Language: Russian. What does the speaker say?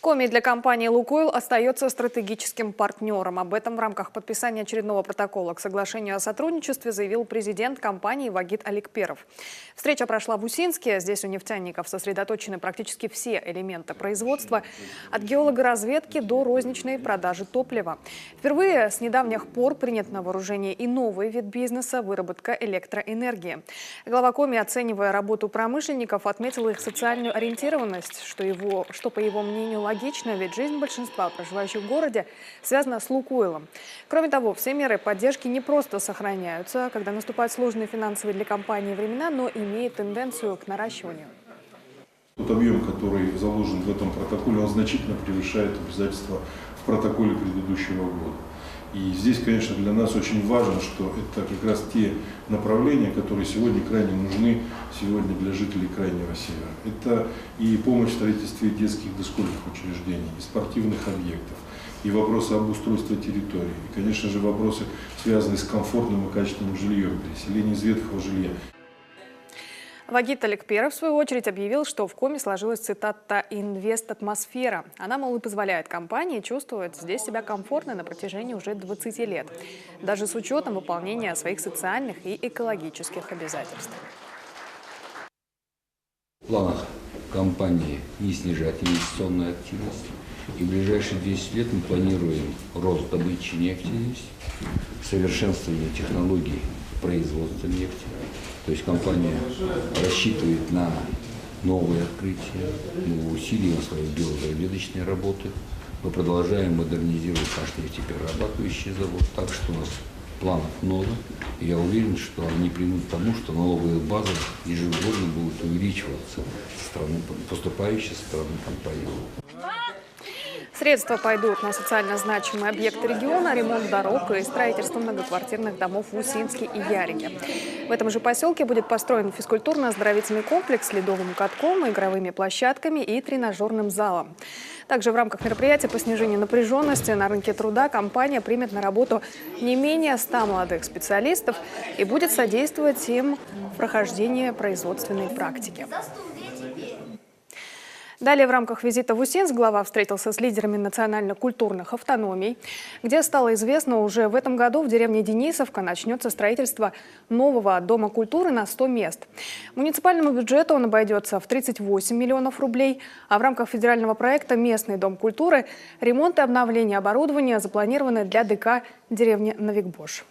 Коми для компании «Лукойл» остается стратегическим партнером. Об этом в рамках подписания очередного протокола к соглашению о сотрудничестве заявил президент компании Вагит Аликперов. Встреча прошла в Усинске. Здесь у нефтяников сосредоточены практически все элементы производства, от геологоразведки до розничной продажи топлива. Впервые с недавних пор принят на вооружение и новый вид бизнеса – выработка электроэнергии. Глава Коми, оценивая работу промышленников, отметил их социальную ориентированность, что по его мнению, логично, ведь жизнь большинства проживающих в городе связана с «Лукойлом». Кроме того, все меры поддержки не просто сохраняются, когда наступают сложные финансовые для компании времена, но имеют тенденцию к наращиванию. Тот объем, который заложен в этом протоколе, он значительно превышает обязательства в протоколе предыдущего года. И здесь, конечно, для нас очень важно, что это как раз те направления, которые сегодня крайне нужны сегодня для жителей Крайнего Севера. Это и помощь в строительстве детских дошкольных учреждений, и спортивных объектов, и вопросы обустройства территории, и, конечно же, вопросы, связанные с комфортным и качественным жильем, переселение из ветхого жилья. Вагит Аликперов, в свою очередь, объявил, что в Коми сложилась, цитата, «инвест-атмосфера». Она, мол, и позволяет компании чувствовать здесь себя комфортно на протяжении уже 20 лет, даже с учетом выполнения своих социальных и экологических обязательств. В планах компании не снижать инвестиционную активность. И в ближайшие 10 лет мы планируем рост добычи нефти здесь, совершенствование технологий производства нефти. То есть компания рассчитывает на новые открытия, мы усиливаем свои геологоразведочные работы. Мы продолжаем модернизировать наш нефтеперерабатывающий завод, так что у нас планов много. И я уверен, что они примут к тому, что налоговые базы ежегодно будут увеличиваться поступающие со стороны компании. Средства пойдут на социально значимые объекты региона, ремонт дорог и строительство многоквартирных домов в Усинске и Яриге. В этом же поселке будет построен физкультурно-оздоровительный комплекс с ледовым катком, игровыми площадками и тренажерным залом. Также в рамках мероприятия по снижению напряженности на рынке труда компания примет на работу не менее 100 молодых специалистов и будет содействовать им в прохождении производственной практики. Далее в рамках визита в Усинск глава встретился с лидерами национально-культурных автономий, где стало известно, уже в этом году в деревне Денисовка начнется строительство нового дома культуры на 100 мест. Муниципальному бюджету он обойдется в 38 миллионов рублей, а в рамках федерального проекта «Местный дом культуры» ремонт и обновление оборудования запланированы для ДК деревни Новикбош.